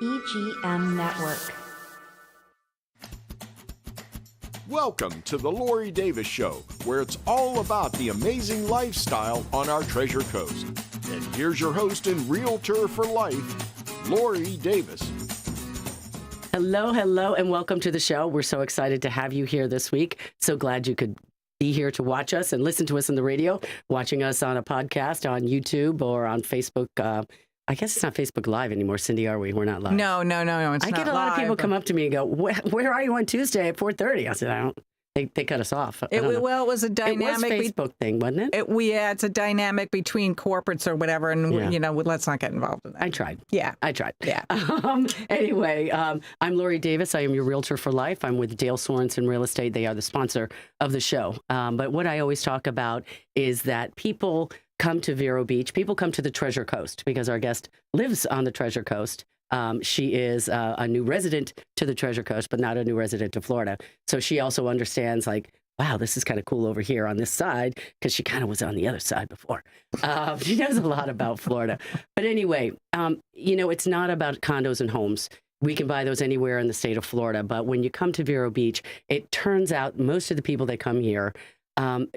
EGM Network. Welcome to the Lori Davis Show, where it's all about the amazing lifestyle on our Treasure Coast. And here's your host and Realtor for Life, Lori Davis. Hello, and welcome to the show. We're so excited to have you here this week. So glad you could be here to watch us and listen to us on the radio, watching us on a podcast on YouTube or on Facebook. I guess it's not Facebook Live anymore, Cindy, are we? We're not live. No, it's not I get a lot of people come up to me and go, where are you on Tuesday at 4:30? I said, I don't. They cut us off. It was a dynamic. It was Facebook thing, wasn't it? It's a dynamic between corporates or whatever, and let's not get involved in that. I tried. Yeah. Anyway, I'm Lori Davis. I am your Realtor for Life. I'm with Dale Sorensen Real Estate. They are the sponsor of the show. But what I always talk about is that people come to Vero Beach. People come to the Treasure Coast because our guest lives on the Treasure Coast. She is a new resident to the Treasure Coast, but not a new resident to Florida. So she also understands, like, wow, this is kind of cool over here on this side, because she kind of was on the other side before. She knows a lot about Florida. But anyway, it's not about condos and homes. We can buy those anywhere in the state of Florida. But when you come to Vero Beach, it turns out most of the people that come here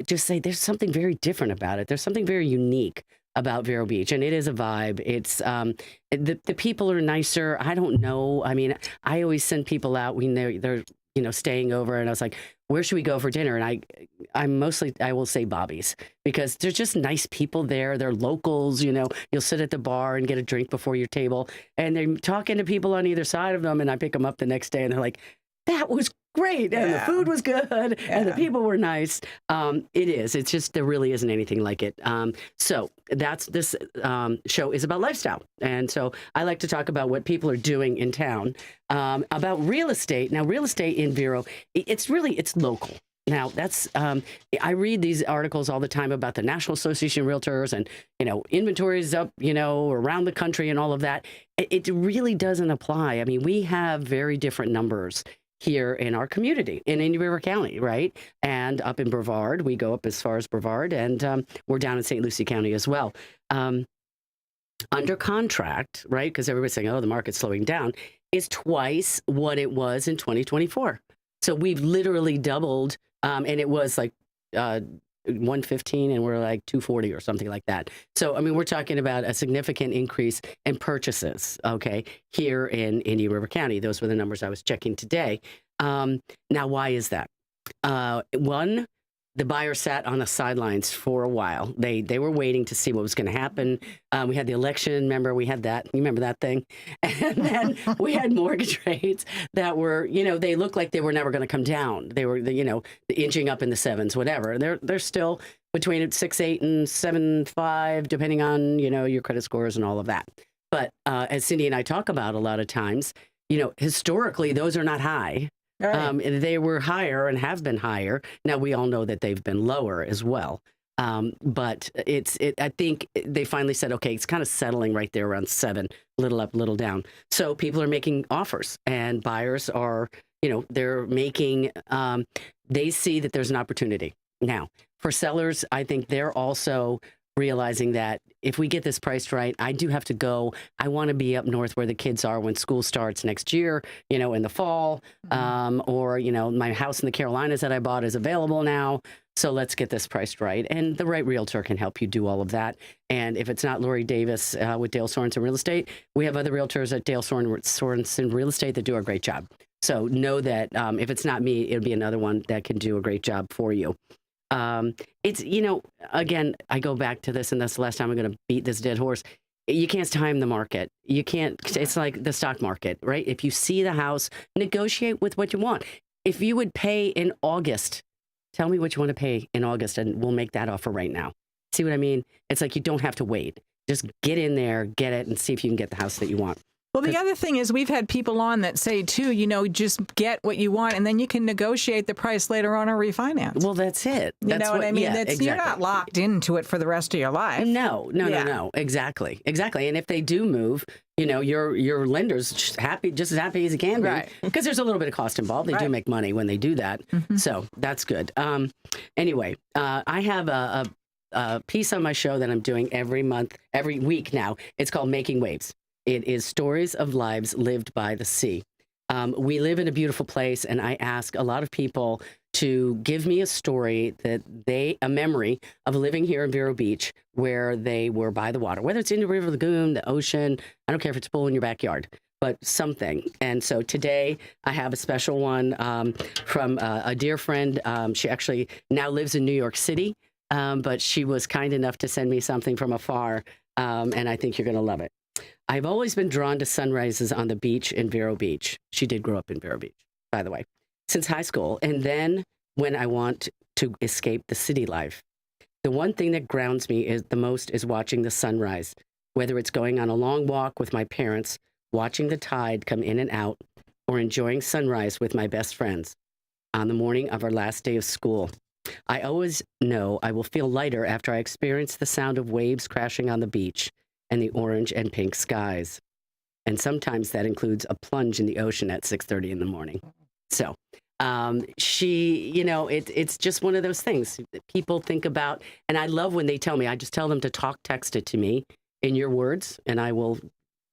just say there's something very different about it. There's something very unique about Vero Beach, and it is a vibe. It's the people are nicer. I don't know. I mean, I always send people out when they're staying over, and I was like, where should we go for dinner? And I will say Bobby's, because they're just nice people there. They're locals. You'll sit at the bar and get a drink before your table, and they're talking to people on either side of them, and I pick them up the next day, and they're like, that was great, and the food was good, and the people were nice. It is. It's just there really isn't anything like it. So this show is about lifestyle, and so I like to talk about what people are doing in town, about real estate. Now, real estate in Vero, it's local. Now, that's I read these articles all the time about the National Association of Realtors and, inventories up, around the country and all of that. It really doesn't apply. I mean, we have very different numbers here in our community in Indian River County, right? And up in Brevard, we go up as far as Brevard, and we're down in St. Lucie County as well. Under contract, right? Because everybody's saying, oh, the market's slowing down, is twice what it was in 2024. So we've literally doubled, and it was like 115 and we're like 240 or something like that. So, I mean, we're talking about a significant increase in purchases, okay, here in Indian River County. Those were the numbers I was checking today. Now, why is that? One, the buyer sat on the sidelines for a while. They were waiting to see what was going to happen. We had the election. Remember, we had that. You remember that thing? And then we had mortgage rates that were, they looked like they were never going to come down. They were, inching up in the sevens, whatever. They're still between 6.8 and 7.5, depending on, your credit scores and all of that. But as Cindy and I talk about a lot of times, historically, those are not high. Right. They were higher and have been higher. Now, we all know that they've been lower as well. But I think they finally said, okay, it's kind of settling right there around 7, little up, little down. So people are making offers, and buyers are, they're making, they see that there's an opportunity. Now, for sellers, I think they're also realizing that if we get this priced right, I do have to go. I want to be up north where the kids are when school starts next year, in the fall, or, my house in the Carolinas that I bought is available now. So let's get this priced right. And the right realtor can help you do all of that. And if it's not Lori Davis with Dale Sorensen Real Estate, we have other realtors at Dale Sorensen Real Estate that do a great job. So know that if it's not me, it'll be another one that can do a great job for you. It's, again, I go back to this, and that's the last time I'm going to beat this dead horse. You can't time the market. You can't, it's like the stock market, right? If you see the house, negotiate with what you want. If you would pay in August, tell me what you want to pay in August, and we'll make that offer right now. See what I mean? It's like you don't have to wait. Just get in there, get it, and see if you can get the house that you want. Well, the other thing is we've had people on that say, too, just get what you want, and then you can negotiate the price later on or refinance. Well, that's it. You know what I mean? Yeah, exactly. You're not locked into it for the rest of your life. No. Exactly. And if they do move, your lender's just as happy as he can be. Right. Because there's a little bit of cost involved. They do make money when they do that. Mm-hmm. So that's good. Anyway, I have a piece on my show that I'm doing every week now. It's called Making Waves. It is stories of lives lived by the sea. We live in a beautiful place, and I ask a lot of people to give me a story a memory of living here in Vero Beach where they were by the water, whether it's in the river lagoon, the ocean, I don't care if it's a pool in your backyard, but something. And so today I have a special one from a dear friend. She actually now lives in New York City, but she was kind enough to send me something from afar, and I think you're going to love it. I've always been drawn to sunrises on the beach in Vero Beach. She did grow up in Vero Beach, by the way, since high school. And then when I want to escape the city life, the one thing that grounds me the most is watching the sunrise, whether it's going on a long walk with my parents, watching the tide come in and out, or enjoying sunrise with my best friends on the morning of our last day of school. I always know I will feel lighter after I experience the sound of waves crashing on the beach and the orange and pink skies. And sometimes that includes a plunge in the ocean at 6:30 in the morning. So it's just one of those things that people think about. And I love when they tell me, I just tell them to text it to me in your words, and I will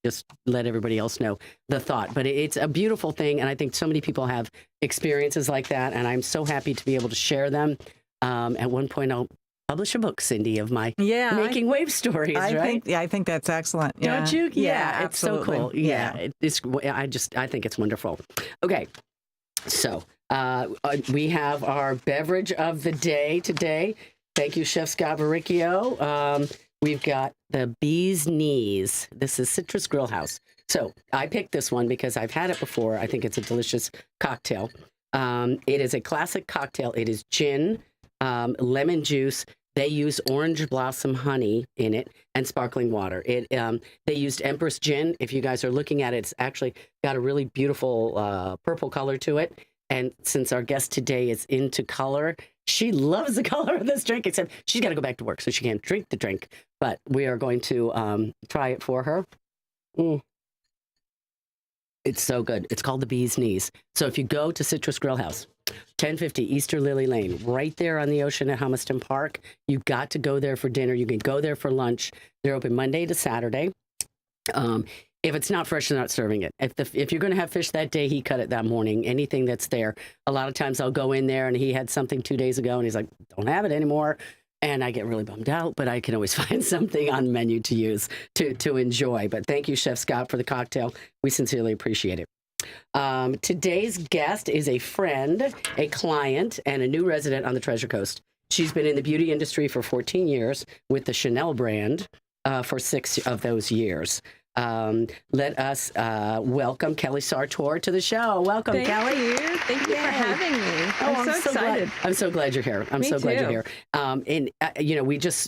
just let everybody else know the thought. But it's a beautiful thing, and I think so many people have experiences like that, and I'm so happy to be able to share them. At one point, I'll publish a book, Cindy, of my making wave stories, right? I think that's excellent. Yeah. Don't you? Yeah, it's so cool. Yeah. I think it's wonderful. Okay. So we have our beverage of the day today. Thank you, Chef Scott Verricchio. We've got the Bee's Knees. This is Citrus Grill House. So I picked this one because I've had it before. I think it's a delicious cocktail. It is a classic cocktail. It is gin, lemon juice. They use orange blossom honey in it and sparkling water. They used Empress gin. If you guys are looking at it, it's actually got a really beautiful purple color to it. And since our guest today is into color, she loves the color of this drink, except she's got to go back to work, so she can't drink the drink. But we are going to try it for her. It's so good. It's called the Bee's Knees. So if you go to Citrus Grill House, 1050 Easter Lily Lane, right there on the ocean at Humiston Park, you've got to go there for dinner. You can go there for lunch. They're open Monday to Saturday. If it's not fresh, they're not serving it. If you're going to have fish that day, he cut it that morning. Anything that's there. A lot of times I'll go in there and he had something 2 days ago and he's like, don't have it anymore. And I get really bummed out, but I can always find something on the menu to use to enjoy. But thank you, Chef Scott, for the cocktail. We sincerely appreciate it. Today's guest is a friend, a client, and a new resident on the Treasure Coast. She's been in the beauty industry for 14 years with the Chanel brand for 6 of those years. Let us welcome Kelly Sartor to the show. Welcome, Kelly. Thank you for having me. I'm so excited. I'm so glad you're here. I'm so glad you're here. And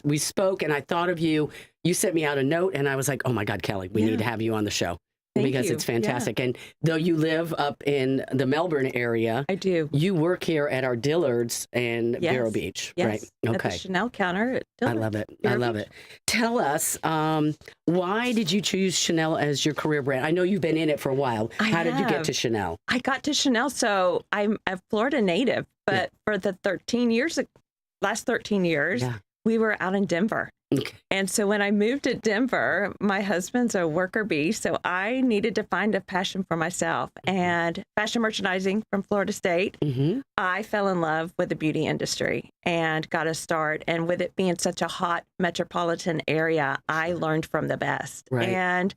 we spoke, and I thought of you. You sent me out a note, and I was like, oh my God, Kelly, we need to have you on the show. Because it's fantastic. And though you live up in the Melbourne area, I do. You work here at our Dillards in Vero Beach, right? Okay. At the Chanel counter at Dillard. I love it. I love it. Tell us, why did you choose Chanel as your career brand? I know you've been in it for a while. How did you get to Chanel? I got to Chanel, so I'm a Florida native, but for the last 13 years, we were out in Denver. Okay. And so when I moved to Denver, my husband's a worker bee, so I needed to find a passion for myself. And fashion merchandising from Florida State, I fell in love with the beauty industry and got a start. And with it being such a hot metropolitan area, I learned from the best. Right. And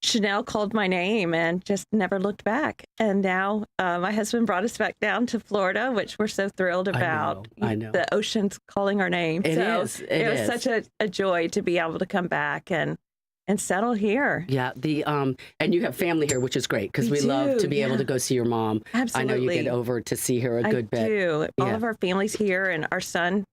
Chanel called my name and just never looked back. And now my husband brought us back down to Florida, which we're so thrilled about. I know. The ocean's calling our name. It is. It was such a joy to be able to come back and settle here. Yeah. And you have family here, which is great because we love to be able to go see your mom. Absolutely. I know you get over to see her a good bit. I do. All of our family's here, and our son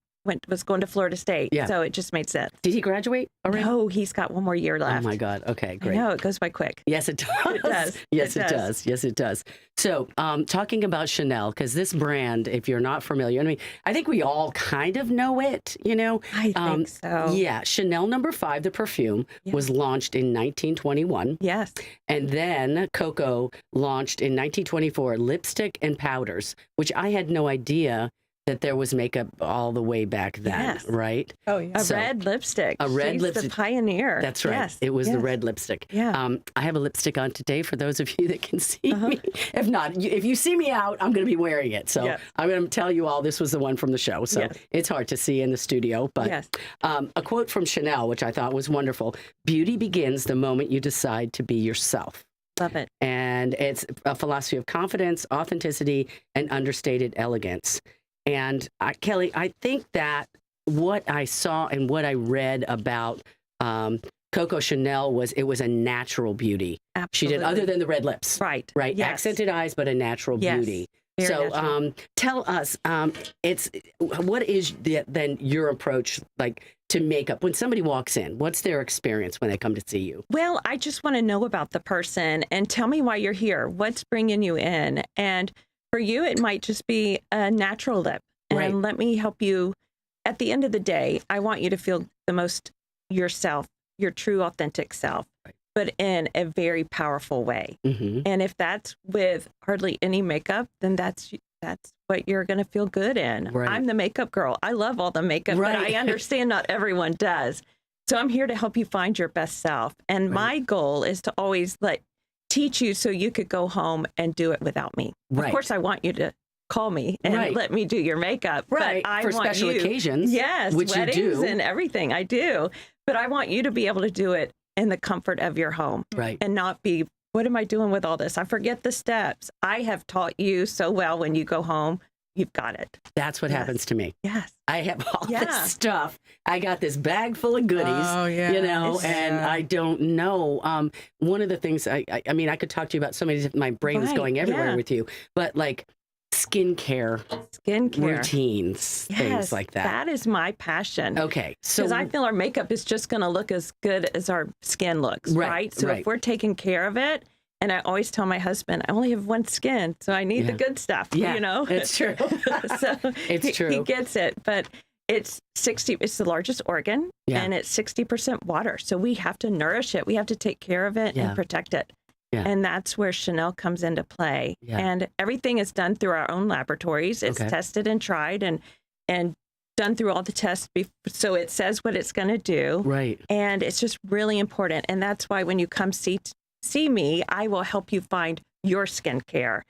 was going to Florida State, so it just made sense. Did he graduate already? No, he's got one more year left. Oh my God. Okay, great. I know, it goes by quick. Yes, it does. It does. Yes, it does. Yes, it does. So, talking about Chanel, because this brand, if you're not familiar, I think we all kind of know it, I think so. Yeah, Chanel No. 5, the perfume, was launched in 1921. Yes. And then Coco launched in 1924 lipstick and powders, which I had no idea that there was makeup all the way back then, Yes. right? Oh, yeah. A So- red lipstick. A red She's lipstick. the pioneer. That's right. Yes. It was the yes. red lipstick. Yeah. I have a lipstick on today for those of you that can see me. If not, if you see me out, I'm going to be wearing it. So Yes. I'm going to tell you all this was the one from the show. So Yes. it's hard to see in the studio. But Yes. a quote from Chanel, which I thought was wonderful: "Beauty begins the moment you decide to be yourself." Love it. And it's a philosophy of confidence, authenticity, and understated elegance. And Kelly, I think that what I saw and what I read about Coco Chanel was a natural beauty. Absolutely. She did, other than the red lips. Right. Right. Yes. Accented eyes, but a natural Yes. beauty. Very So natural. tell us, what is then your approach like to makeup when somebody walks in? What's their experience when they come to see you? Well, I just want to know about the person and tell me why you're here. What's bringing you in? And for you, it might just be a natural lip. And Right. let me help you. At the end of the day, I want you to feel the most yourself, your true, authentic self, Right. but in a very powerful way. Mm-hmm. And if that's with hardly any makeup, then that's what you're going to feel good in. Right. I'm the makeup girl. I love all the makeup, but Right. I understand not everyone does. So I'm here to help you find your best self. And my goal is to always teach you so you could go home and do it without me. Right. Of course, I want you to call me and Right. let me do your makeup. Right. But I For want special you, occasions, yes, which you weddings do. and everything. I do. But I want you to be able to do it in the comfort of your home Right. and not be, what am I doing with all this? I forget the steps. I have taught you so well when you go home, you've got it. That's what Yes. happens to me. Yes. I have all Yeah. this stuff. I got this bag full of goodies, Oh, yeah. you know, It's- and yeah. I don't know. One of the things I mean, I could talk to you about so many different, my brain is Right, going everywhere yeah. with you, but like skincare Skincare. routines, Yes, things like that. That is my passion. Okay. So, Because I feel our makeup is just going to look as good as our skin looks, Right, right? So right. if we're taking care of it, and I always tell my husband, I only have one skin, so I need Yeah. the good stuff, yeah, you know? it's true. So It's he true. gets it, but it's the largest organ, Yeah. and it's 60% water. So we have to nourish it. We have to take care of it Yeah. and protect it. Yeah. And that's where Chanel comes into play. Yeah. And everything is done through our own laboratories. It's Okay. tested and tried and done through all the tests. So it says what it's going to do. Right. And it's just really important. And that's why when you come see me, I will help you find your skincare.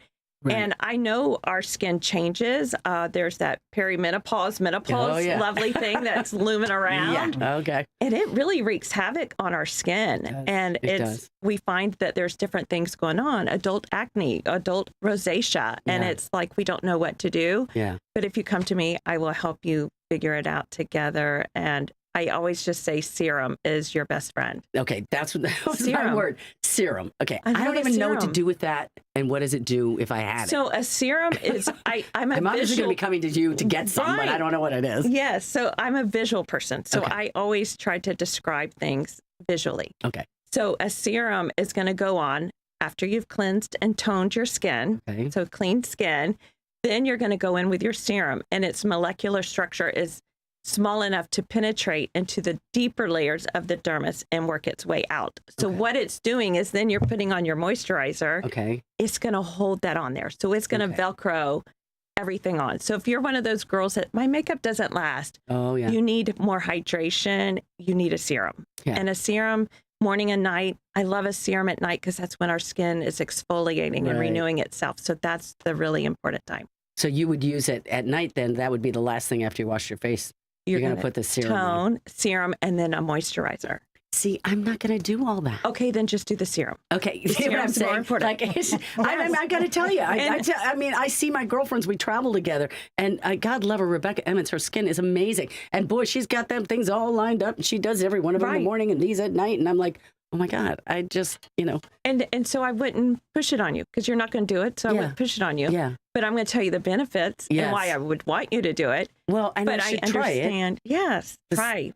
Right. And I know our skin changes. There's that perimenopause, menopause, Oh, yeah. lovely thing that's looming around. Yeah. Okay. And it really wreaks havoc on our skin. It does. And It does. we find that there's different things going on, adult acne, adult rosacea. And Yeah. it's like we don't know what to do. Yeah. But if you come to me, I will help you figure it out together. And I always just say serum is your best friend. Okay. That was my Serum. word. Serum. Okay. I I don't love a even know what to serum. do with that. And what does it do if I had it? So a serum is, I'm a I'm obviously visual going to be coming to you to get some, but I Right. don't know what it is. Yes. So I'm a visual person. So Okay. I always try to describe things visually. Okay. So a serum is going to go on after you've cleansed and toned your skin. Okay. So clean skin. Then you're going to go in with your serum, and its molecular structure is small enough to penetrate into the deeper layers of the dermis and work its way out. So Okay. what it's doing is then you're putting on your moisturizer. Okay. It's going to hold that on there. So it's going to Okay. Velcro everything on. So if you're one of those girls that my makeup doesn't last, Oh, yeah. you need more hydration, you need a serum. Yeah. And a serum morning and night. I love a serum at night because that's when our skin is exfoliating and Right. renewing itself. So that's the really important time. So you would use it at night then. That would be the last thing after you wash your face. You're going to put the serum on. tone, serum, and then a moisturizer. See, I'm not going to do all that. Okay, then just do the serum. Okay, you see what I'm serum's more saying? important. Like, I got to tell you, I mean, I see my girlfriends. We travel together, and God love her, Rebecca Emmons. Her skin is amazing, and boy, she's got them things all lined up. And she does every one of them in the Right. morning and these at night, and I'm like, oh my God, I just, And so I wouldn't push it on you because you're not going to do it. So I Yeah. wouldn't push it on you. yeah. But I'm going to tell you the benefits Yes. and why I would want you to do it. Well, and But I I should try it. understand. Yes, This- try.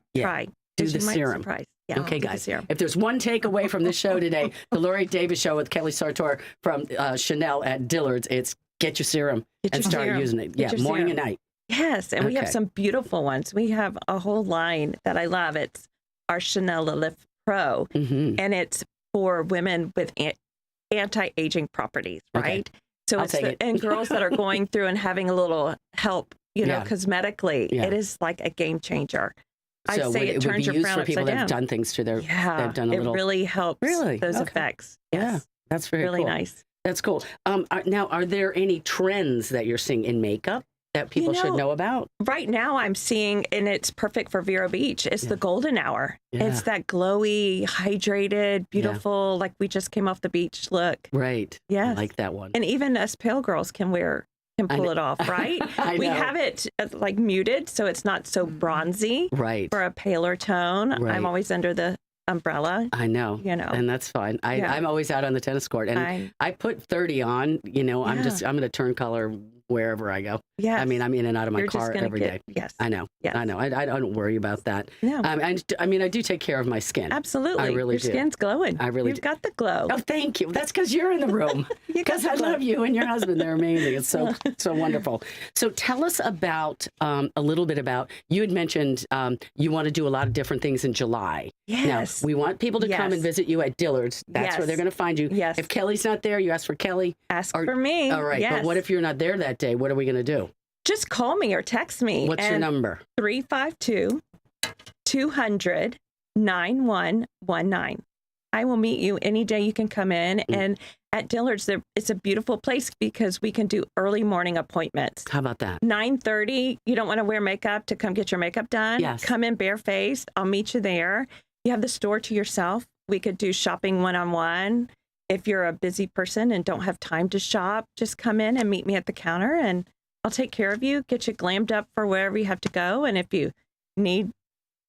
Do 'Cause the you might be serum. surprised. Yeah, Okay, do the guys. serum. If there's one takeaway from this show today, the Lori Davis Show with Kelly Sartor from Chanel at Dillard's, it's get your serum Get and your start serum. using it. Get Yeah, your morning serum. and night. Yes, and we have Okay. some beautiful ones. We have a whole line that I love. It's our Chanel Lift Pro, Mm-hmm. and it's for women with anti-aging properties, Okay. right? So I'll it's take it. and girls that are going through and having a little help Yeah. cosmetically, Yeah. it is like a game changer. I'd So say it it would turns be your used frown for people upside that have down. done things to their, Yeah, they've done a it little. really helps Really? those Okay. effects. Yeah, Yes. that's very Really cool. nice. That's cool. Now, are there any trends that you're seeing in makeup that people should know about? Right now I'm seeing, and it's perfect for Vero Beach, it's the golden hour. Yeah. It's that glowy, hydrated, beautiful, like we just came off the beach look. Right. Yes. I like that one. And even us pale girls can pull it off, right? I We know. have it like muted so it's not so bronzy Right. for a paler tone. Right. I'm always under the umbrella. I know. And that's fine. I'm always out on the tennis court, and I put 30 on. I'm going to turn color wherever I go. Yes. I mean, I'm in and out of my You're car just gonna every day. Yes. I know. Yes. I know. I don't worry about that. No. I mean, I do take care of my skin. Absolutely. I really Your do. skin's glowing. I really You've do. got the glow. Oh, thank you. That's because you're in the room. Because I love you and your husband. They're amazing. It's so wonderful. So tell us about a little bit about, you had mentioned you want to do a lot of different things in July. Yes. Now, we want people to come and visit you at Dillard's. That's where they're going to find you. Yes. If Kelly's not there, you ask for Kelly. Ask for me. All right. Yes. But what if you're not there that day? What are we going to do? Just call me or text me. What's your number? 352-200-9119. I will meet you any day you can come in. And at Dillard's, it's a beautiful place because we can do early morning appointments. How about that? 9:30, you don't want to wear makeup to come get your makeup done? Yes. Come in barefaced. I'll meet you there. You have the store to yourself. We could do shopping one-on-one. If you're a busy person and don't have time to shop, just come in and meet me at the counter and I'll take care of you, get you glammed up for wherever you have to go. And if you need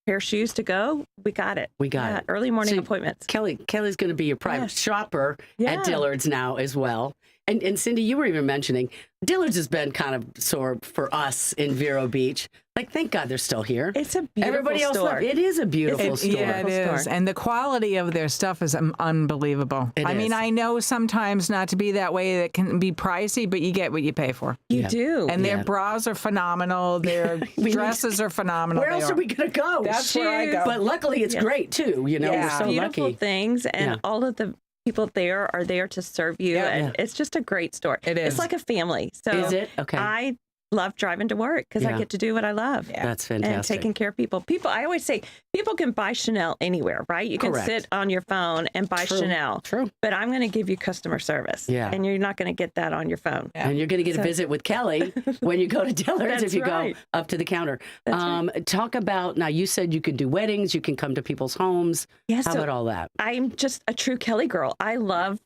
pair of shoes to go, we got it. We got it. Early morning appointments. Kelly's going to be your private shopper at Dillard's now as well. And Cindy, you were even mentioning Dillard's has been kind of sore for us in Vero Beach. Like, thank God they're still here. It's a beautiful Everybody else store. It is a beautiful store. Yeah, it is. And the quality of their stuff is unbelievable. It I is. mean, I know sometimes not to be that way, that can be pricey, but you get what you pay for. You do. And their bras are phenomenal. Their dresses are phenomenal. Where else are we going to go? That's where I go. But luckily, it's great, too. We're so beautiful lucky. things. And all of the people there are there to serve you. And it's just a great store. It is. It's like a family. So Is it? Okay. I love driving to work because I get to do what I love. That's fantastic. And taking care of people. I always say, people can buy Chanel anywhere, right? You can sit on your phone and buy Chanel. True. But I'm going to give you customer service. Yeah. And you're not going to get that on your phone. And you're going to get a visit with Kelly when you go to Dillard's if you right. go up to the counter. That's Talk about, now you said you could do weddings, you can come to people's homes. Yeah, How so about all that? I'm just a true Kelly girl. I love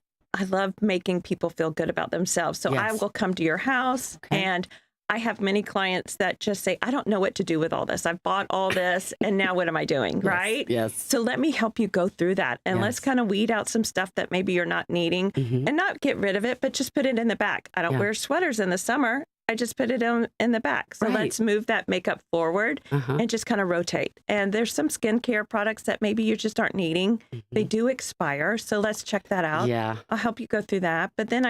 making people feel good about themselves. So I will come to your house and I have many clients that just say, I don't know what to do with all this. I've bought all this and now what am I doing? Right? Yes. So let me help you go through that and let's kind of weed out some stuff that maybe you're not needing and not get rid of it, but just put it in the back. I don't wear sweaters in the summer. I just put it in the back. So let's move that makeup forward and just kind of rotate. And there's some skincare products that maybe you just aren't needing. They do expire. So let's check that out. Yeah. I'll help you go through that. But then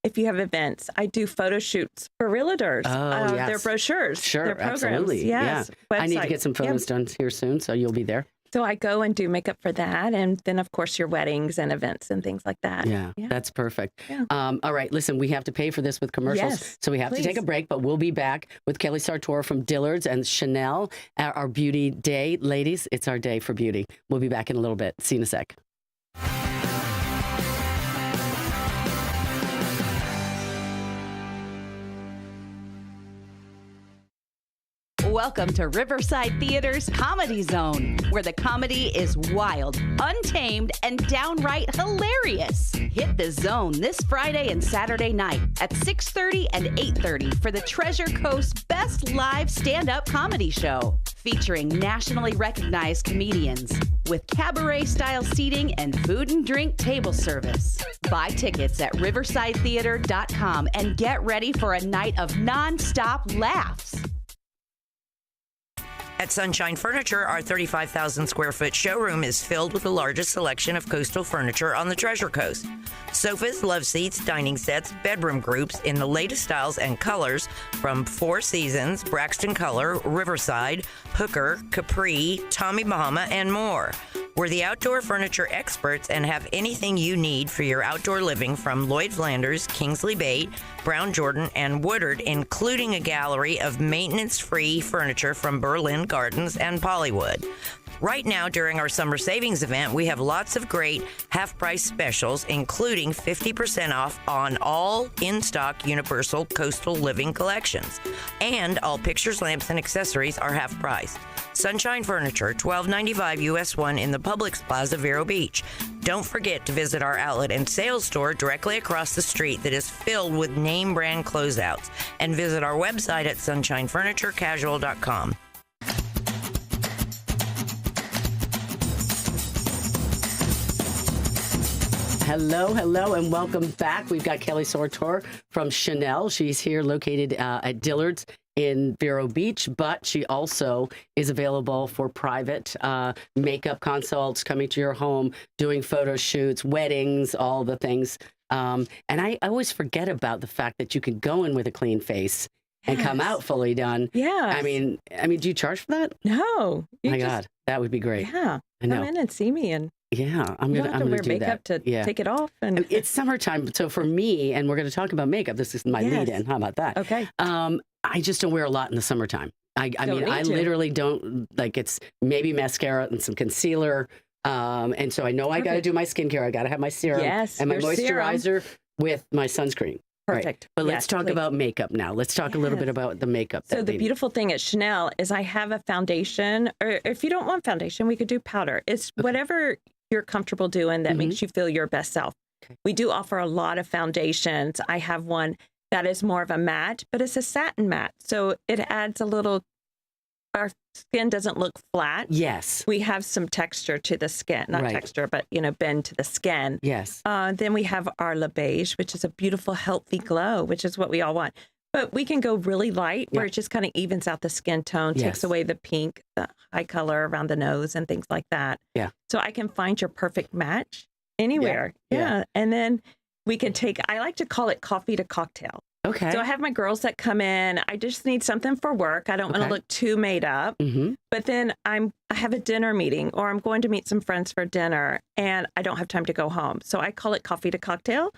if you have events, I do photo shoots for realtors. Oh, yes. Their brochures. Sure, their programs. absolutely. Yes. Yeah. I need to Website. get some photos done here soon, so you'll be there. So I go and do makeup for that. And then, of course, your weddings and events and things like that. Yeah, that's perfect. Yeah. All right, listen, we have to pay for this with commercials, Yes, so we have to take a please. break, but we'll be back with Kelly Sartor from Dillard's and Chanel, our beauty day. Ladies, it's our day for beauty. We'll be back in a little bit. See you in a sec. Welcome to Riverside Theater's Comedy Zone, where the comedy is wild, untamed, and downright hilarious. Hit the zone this Friday and Saturday night at 6:30 and 8:30 for the Treasure Coast's best live stand-up comedy show, featuring nationally recognized comedians with cabaret-style seating and food and drink table service. Buy tickets at riversidetheater.com and get ready for a night of non-stop laughs. At Sunshine Furniture, our 35,000 square foot showroom is filled with the largest selection of coastal furniture on the Treasure Coast. Sofas, love seats, dining sets, bedroom groups in the latest styles and colors from Four Seasons, Braxton Color, Riverside, Hooker, Capri, Tommy Bahama, and more. We're the outdoor furniture experts and have anything you need for your outdoor living from Lloyd Flanders, Kingsley Bate, Brown Jordan, and Woodard, including a gallery of maintenance-free furniture from Berlin Gardens and Pollywood. Right now, during our summer savings event, we have lots of great half-price specials, including 50% off on all in-stock Universal Coastal Living collections. And all pictures, lamps, and accessories are half price. Sunshine Furniture, $12.95 US 1 in the Publix Plaza, Vero Beach. Don't forget to visit our outlet and sales store directly across the street that is filled with name brand closeouts. And visit our website at sunshinefurniturecasual.com. Hello, and welcome back. We've got Kelly Sartor from Chanel. She's here located at Dillard's in Vero Beach, but she also is available for private makeup consults, coming to your home, doing photo shoots, weddings, all the things. And I always forget about the fact that you can go in with a clean face and come out fully done. Yeah. I mean, do you charge for that? No. My God, that would be great. Yeah. I know. Come in and see me, and yeah, I'm you gonna don't have to wear do makeup that. to take it off. And It's summertime, so for me, and we're going to talk about makeup. This is my Yes. lead-in. How about that? Okay. I just don't wear a lot in the summertime. I mean, I literally don't, like, it's maybe mascara and some concealer. And so I know I got to do my skincare. I got to have my serum Yes, and my your moisturizer with my sunscreen. Right. Perfect. But Yes, let's talk please. about makeup now. Let's talk a little bit Yes. about the makeup. So that the they- beautiful thing at Chanel is I have a foundation, or if you don't want foundation, we could do powder. It's whatever you're comfortable doing that makes you feel your best self. Okay. We do offer a lot of foundations. I have one that is more of a matte, but it's a satin matte. So it adds a little, our skin doesn't look flat. Yes. We have some texture to the skin, not Right. texture, but, bend to the skin. Yes. Then we have our Le Beige, which is a beautiful, healthy glow, which is what we all want. But we can go really light, where Yeah. it just kind of evens out the skin tone, Yes. takes away the pink, the high color around the nose, and things like that. Yeah. So I can find your perfect match anywhere. Yeah. Yeah. And then we can I like to call it coffee to cocktail. Okay. So I have my girls that come in. I just need something for work. I don't want Okay. to look too made up. Mm-hmm. But then I have a dinner meeting, or I'm going to meet some friends for dinner, and I don't have time to go home. So I call it coffee to cocktail.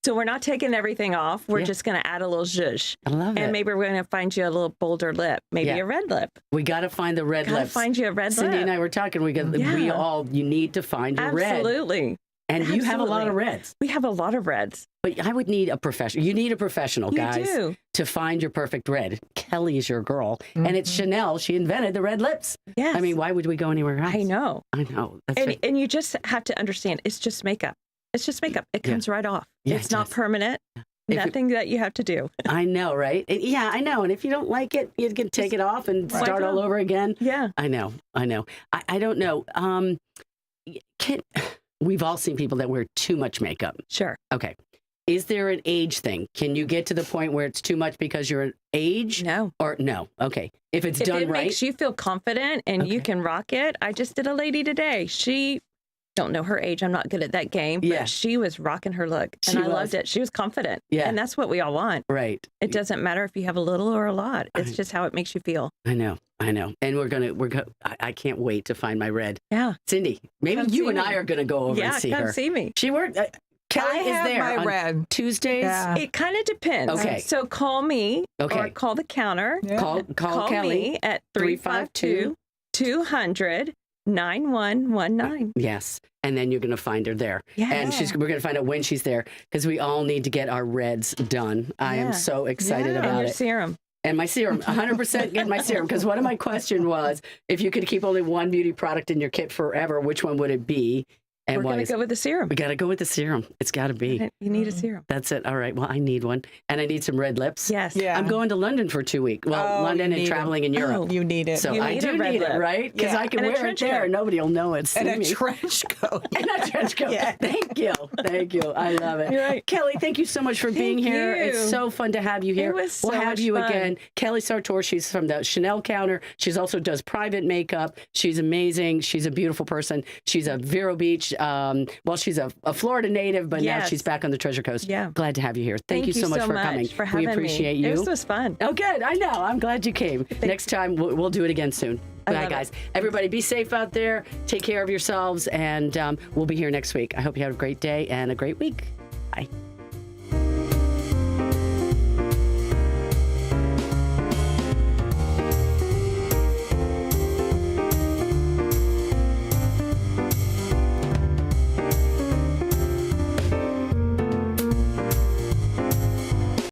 So we're not taking everything off. We're just going to add a little zhuzh. I love it. And maybe we're going to find you a little bolder lip, maybe Yeah. a red lip. We got to find the red Gotta lips. find you a red Cindy lip. and I were talking. We Yeah. you need to find your red. Absolutely. And you have a lot of Absolutely. reds. We have a lot of reds. But I would need a professional. You need a professional, You guys, do. to find your perfect red. Kelly's your girl. And it's Chanel. She invented the red lips. Yes. I mean, why would we go anywhere else? I know. I know. That's And, right. and you just have to understand, it's just makeup. It's just makeup. It Yeah. comes right off. Yeah, It's it not does. permanent. If you- Nothing that you have to do. I know, right? Yeah, I know. And if you don't like it, you can take it off and Wipe start it all off. over again. Yeah. I know. I don't know. We've all seen people that wear too much makeup. Sure. Okay. Is there an age thing? Can you get to the point where it's too much because you're an age? No. Or no? Okay. If it's If done it right. makes you feel confident and you Okay. can rock it. I just did a lady today. She don't know her age. I'm not good at that game. But Yeah. she was rocking her look. And She I was. loved it. She was confident. Yeah. And that's what we all want. Right. It doesn't matter if you have a little or a lot. It's just how it makes you feel. I know. And I can't wait to find my red. Yeah. Cindy, maybe Come you see and me. I are going to go over Yeah. and see Come her. see me. She worked. Kelly I is have there my on red. Tuesdays. Yeah. It kind of depends. Okay. So call me Okay. or call the counter. Yeah. Call Kelly. me at 352-200-9119. Yes. And then you're going to find her there. Yeah. And we're going to find out when she's there because we all need to get our reds done. I am Yeah. so excited Yeah. And about your it. serum. And my serum, 100% get my serum. Because one of my questions was, if you could keep only one beauty product in your kit forever, which one would it be? And We're why going is to go with the serum. we got to go with the serum. It's got to be. You need a serum. That's it. All right. Well, I need one. And I need some red lips. Yes. Yeah. I'm going to London for 2 weeks. Well, Oh, London you and need traveling in Oh. Europe. You need it. So You I need do a red need it, lip. right? Because Yeah. I can And a wear it trench there. coat. Nobody will know it's and a me. trench coat. And a trench coat. Yeah. Thank you. Thank you. I love it. You're right. Kelly, thank you so much for being here. you. It's so fun to have you here. It was so we'll have much you fun. again. Kelly Sartor, she's from the Chanel counter. She's also does private makeup. She's amazing. She's a beautiful person. She's a Vero Beach. She's a Florida native, but now Yes. she's back on the Treasure Coast. Yeah. Glad to have you here. Thank you so much for coming. for having we appreciate me. you. This was fun. Oh, good. I know. I'm glad you came. Next time, we'll do it again soon. Bye, love guys. it. Everybody, be safe out there. Take care of yourselves, and we'll be here next week. I hope you have a great day and a great week. Bye.